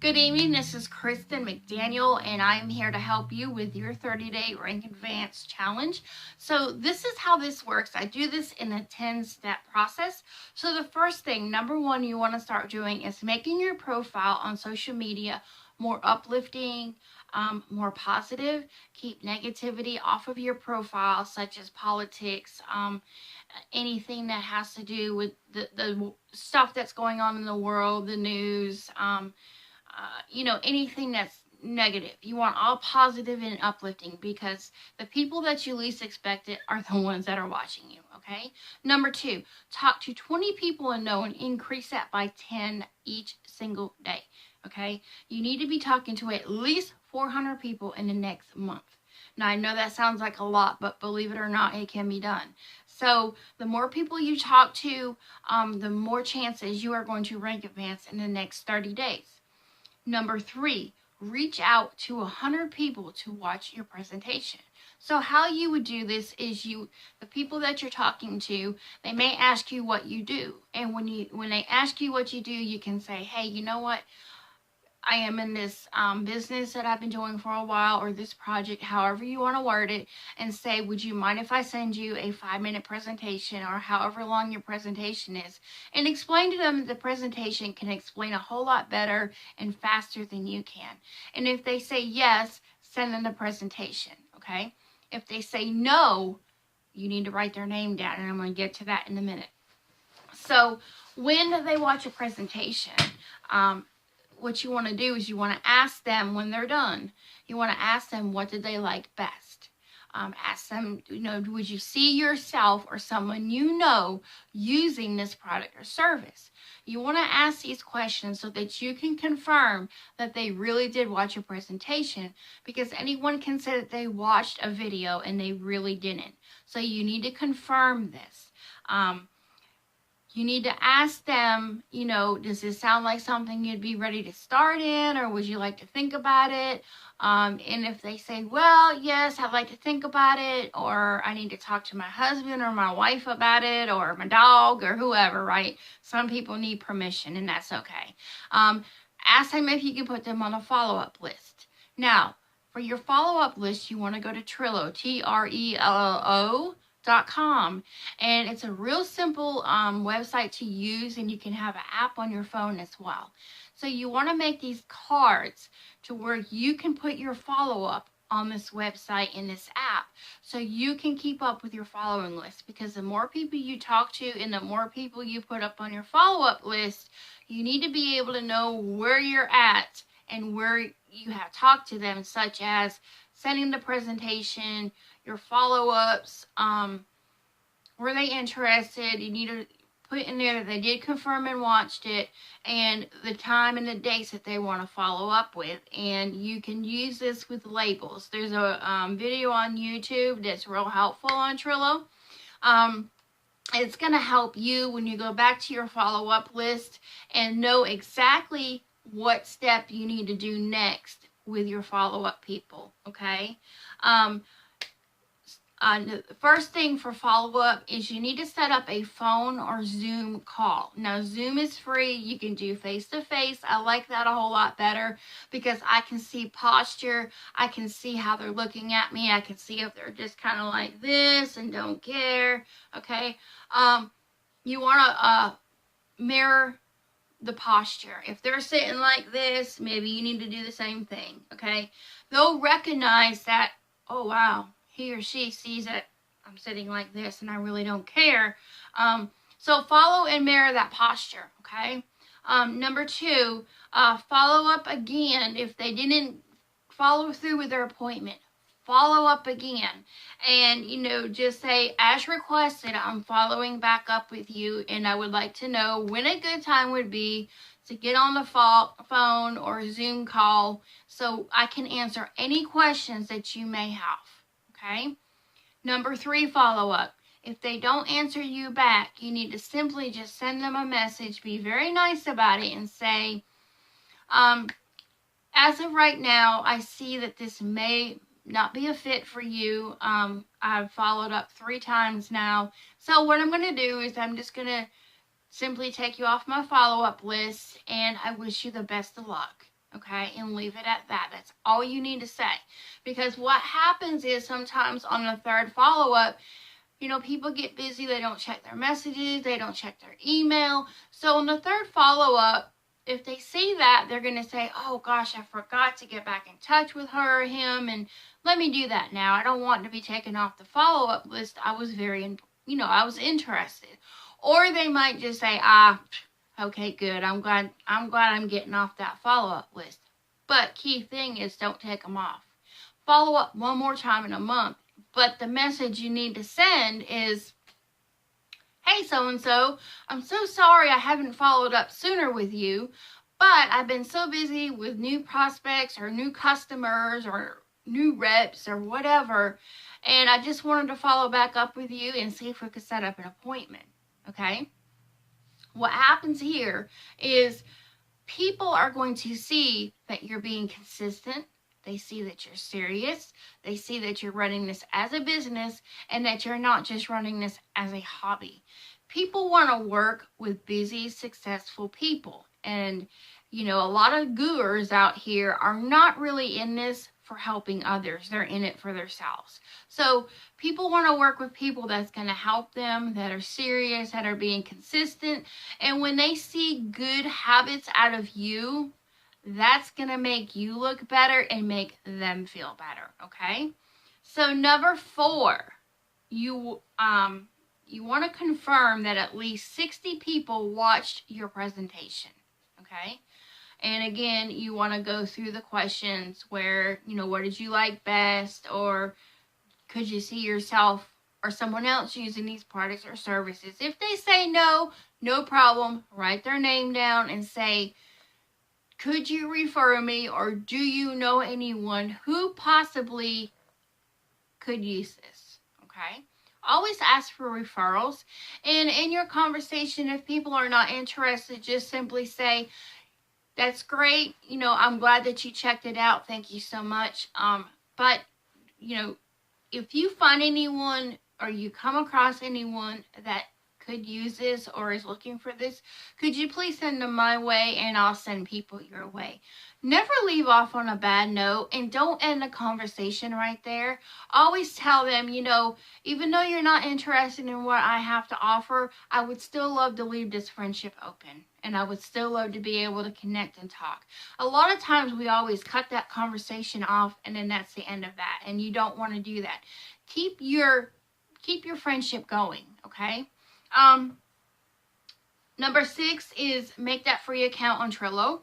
Good evening, this is Kristen McDaniel, and I am here to help you with your 30-day Rank Advance challenge. So this is how this works. I do this in a 10-step process. So the first thing, number one, you want to start doing is making your profile on social media more uplifting, more positive. Keep negativity off of your profile, such as politics, anything that has to do with the stuff that's going on in the world, the news, anything that's negative. You want all positive and uplifting, because the people that you least expect it are the ones that are watching you, okay? Number two, talk to 20 people and know and increase that by 10 each single day, okay? You need to be talking to at least 400 people in the next month. Now, I know that sounds like a lot, but believe it or not, it can be done. So the more people you talk to, the more chances you are going to rank advance in the next 30 days. Number three, reach out to 100 people to watch your presentation. So how you would do this is the people that you're talking to, they may ask you what you do. And when they ask you what you do, you can say, hey, you know what? I am in this business that I've been doing for a while, or this project, however you want to word it, and say, would you mind if I send you a 5-minute presentation, or however long your presentation is, and explain to them that the presentation can explain a whole lot better and faster than you can. And if they say yes, send them the presentation, okay? If they say no, you need to write their name down, and I'm going to get to that in a minute. So when they watch a presentation, what you want to do is you want to ask them when they're done. You want to ask them, what did they like best? Ask them, would you see yourself or someone you know using this product or service? You want to ask these questions so that you can confirm that they really did watch your presentation, because anyone can say that they watched a video and they really didn't. So you need to confirm this. You need to ask them, does this sound like something you'd be ready to start in, or would you like to think about it? And if they say, well, yes, I'd like to think about it, or I need to talk to my husband or my wife about it, or my dog, or whoever, right? Some people need permission, and that's okay. Ask them if you can put them on a follow-up list. Now, for your follow-up list, you want to go to Trello, Trello.com, and it's a real simple website to use, and you can have an app on your phone as well. So you want to make these cards to where you can put your follow-up on this website in this app, so you can keep up with your following list, because the more people you talk to and the more people you put up on your follow-up list, you need to be able to know where you're at and where you have talked to them, such as sending the presentation, your follow-ups, were they interested? You need to put in there that they did confirm and watched it, and the time and the dates that they want to follow up with. And you can use this with labels. There's a video on YouTube that's real helpful on Trello. It's going to help you when you go back to your follow-up list and know exactly what step you need to do next with your follow-up people, okay? The first thing for follow-up is you need to set up a phone or Zoom call. Now, Zoom is free. You can do face-to-face. I like that a whole lot better, because I can see posture. I can see how they're looking at me. I can see if they're just kind of like this and don't care, okay? You want to mirror the posture. If they're sitting like this, maybe you need to do the same thing, okay? They'll recognize that, oh, wow, he or she sees that I'm sitting like this and I really don't care. So follow and mirror that posture, okay? Number two, follow up again. If they didn't follow through with their appointment, follow up again. And, just say, as requested, I'm following back up with you, and I would like to know when a good time would be to get on the phone or Zoom call so I can answer any questions that you may have. Okay? Number three, follow up. If they don't answer you back, you need to simply just send them a message, be very nice about it, and say, as of right now, I see that this may not be a fit for you. I've followed up 3 times now. So what I'm going to do is I'm just going to simply take you off my follow-up list, and I wish you the best of luck. okay, and leave it at that. That's all you need to say. Because what happens is sometimes on the third follow-up, people get busy, they don't check their messages, they don't check their email. So on the third follow-up, if they see that, they're going to say, oh gosh, I forgot to get back in touch with her or him, and let me do that now. I don't want to be taken off the follow-up list. I was I was interested. Or they might just say, okay, good. I'm glad I'm getting off that follow-up list. But key thing is, don't take them off. Follow up one more time in a month. But the message you need to send is, hey, so-and-so, I'm so sorry I haven't followed up sooner with you, but I've been so busy with new prospects or new customers or new reps or whatever, and I just wanted to follow back up with you and see if we could set up an appointment, okay? What happens here is people are going to see that you're being consistent. They see that you're serious. They see that you're running this as a business and that you're not just running this as a hobby. People want to work with busy, successful people. And, a lot of gurus out here are not really in this for helping others. They're in it for themselves. So people want to work with people that's going to help them, that are serious, that are being consistent. And when they see good habits out of you, that's going to make you look better and make them feel better, okay? So number 4, you want to confirm that at least 60 people watched your presentation, okay? And again, you want to go through the questions where, what did you like best? Or could you see yourself or someone else using these products or services? If they say no, no problem. Write their name down and say, could you refer me, or do you know anyone who possibly could use this? Okay. Always ask for referrals. And in your conversation, if people are not interested, just simply say, that's great. I'm glad that you checked it out. Thank you so much. But, if you find anyone or you come across anyone that could use this or is looking for this, could you please send them my way, and I'll send people your way. Never leave off on a bad note, and don't end the conversation right there. Always tell them, even though you're not interested in what I have to offer, I would still love to leave this friendship open, and I would still love to be able to connect and talk. A lot of times we always cut that conversation off, and then that's the end of that, and you don't want to do that. Keep your friendship going, okay? Number 6 is make that free account on Trello.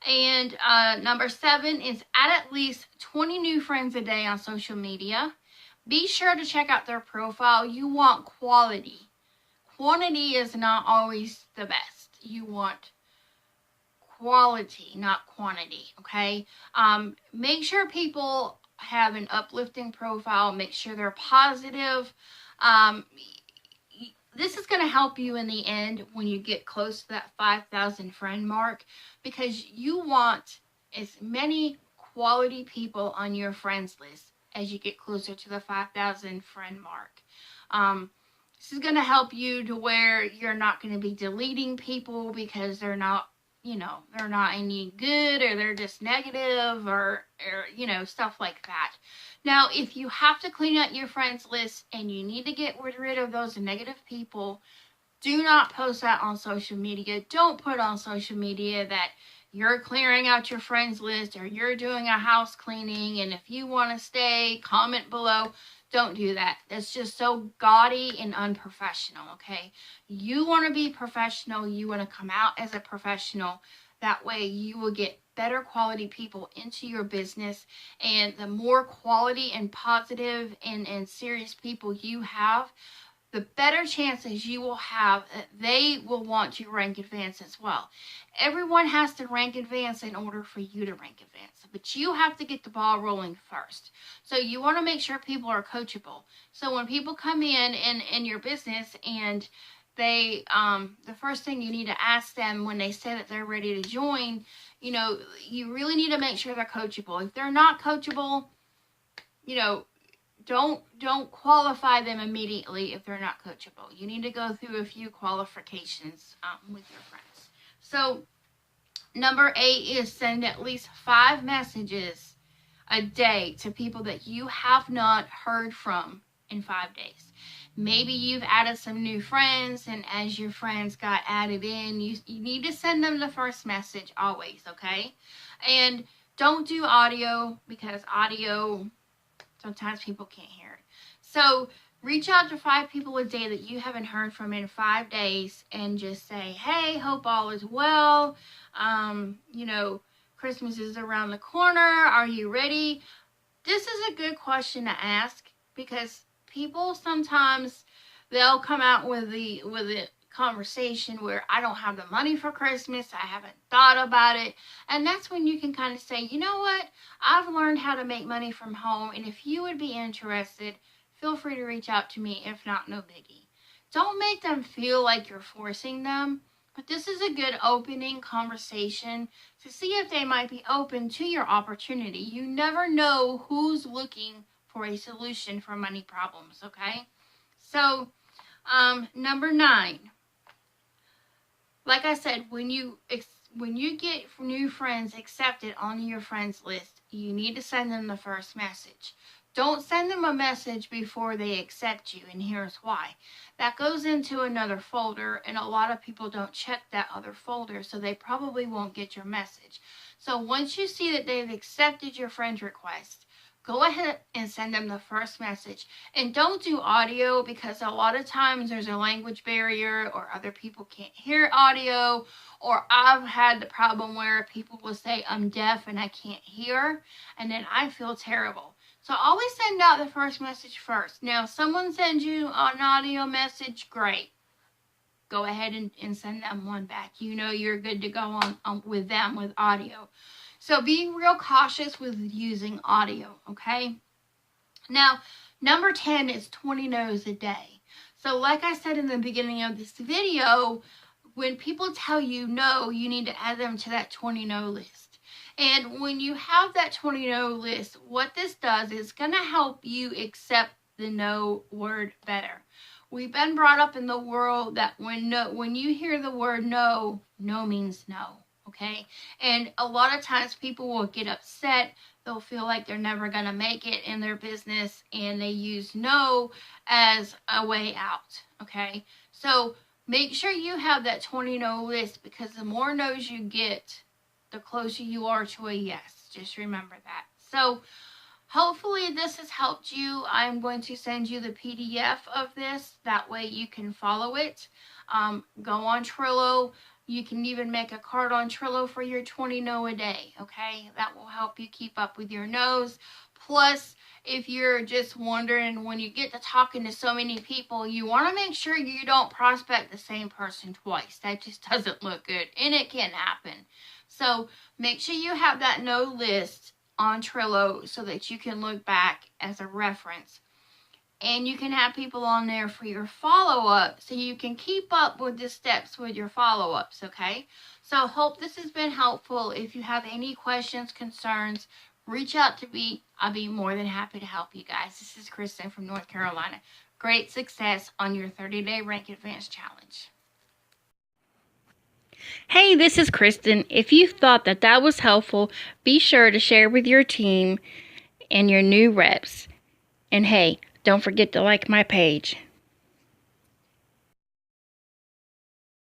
And number 7 is add at least 20 new friends a day on social media. Be sure to check out their profile. You want quality. Quantity is not always the best. You want quality, not quantity, okay? Make sure people have an uplifting profile. Make sure they're positive. This is going to help you in the end when you get close to that 5,000 friend mark, because you want as many quality people on your friends list as you get closer to the 5,000 friend mark. This is going to help you to where you're not going to be deleting people because they're not, they're not any good, or they're just negative, or stuff like that. Now, if you have to clean out your friends list and you need to get rid of those negative people, do not post that on social media. Don't put on social media that you're clearing out your friends list or you're doing a house cleaning, and if you want to stay, comment below. Don't do that. That's just so gaudy and unprofessional, okay? You want to be professional. You want to come out as a professional. That way you will get better quality people into your business, and the more quality and positive and serious people you have, the better chances you will have that they will want to rank advance as well. Everyone has to rank advance in order for you to rank advance, but you have to get the ball rolling first. So you want to make sure people are coachable. So when people come in your business and they, the first thing you need to ask them when they say that they're ready to join, you really need to make sure they're coachable. If they're not coachable, don't qualify them immediately if they're not coachable. You need to go through a few qualifications with your friends. So Number 8 is send at least 5 messages a day to people that you have not heard from in 5 days. Maybe you've added some new friends, and as your friends got added in, you need to send them the first message always, okay? And don't do audio, because audio, sometimes people can't hear it. So reach out to 5 people a day that you haven't heard from in 5 days and just say, hey, hope all is well. Christmas is around the corner. Are you ready? This is a good question to ask, because people sometimes, they'll come out with the conversation where I don't have the money for Christmas, I haven't thought about it. And that's when you can kind of say, you know what, I've learned how to make money from home, and if you would be interested, feel free to reach out to me. If not, no biggie. Don't make them feel like you're forcing them, but this is a good opening conversation to see if they might be open to your opportunity. You never know who's looking for a solution for money problems, okay? So, number 9. Like I said, when you get new friends accepted on your friends list, you need to send them the first message. Don't send them a message before they accept you, and here's why. That goes into another folder, and a lot of people don't check that other folder, so they probably won't get your message. So once you see that they've accepted your friend request, go ahead and send them the first message. And don't do audio, because a lot of times there's a language barrier, or other people can't hear audio, or I've had the problem where people will say, I'm deaf and I can't hear, and then I feel terrible. So always send out the first message first. Now, if someone sends you an audio message, great. Go ahead and send them one back. You know you're good to go on with them with audio. So be real cautious with using audio, okay? Now, number 10 is 20 no's a day. So like I said in the beginning of this video, when people tell you no, you need to add them to that 20 no list. And when you have that 20 no list, what this does is going to help you accept the no word better. We've been brought up in the world that when you hear the word no, no means no, okay? And a lot of times people will get upset. They'll feel like they're never going to make it in their business, and they use no as a way out, okay? So make sure you have that 20 no list, because the more no's you get, the closer you are to a yes. Just remember that. So hopefully this has helped you. I'm going to send you the PDF of this. That way you can follow it. Go on Trello. You can even make a card on Trello for your 20 no a day, okay? That will help you keep up with your no's. Plus, if you're just wondering, when you get to talking to so many people, you want to make sure you don't prospect the same person twice. That just doesn't look good, and it can happen. So make sure you have that no list on Trello so that you can look back as a reference. And you can have people on there for your follow-up, so you can keep up with the steps with your follow-ups, okay? So hope this has been helpful. If you have any questions, concerns, reach out to me. I'll be more than happy to help you guys. This is Kristen from North Carolina. Great success on your 30-day Rank Advance Challenge. Hey, this is Kristen. If you thought that was helpful, be sure to share with your team and your new reps. And hey, don't forget to like my page.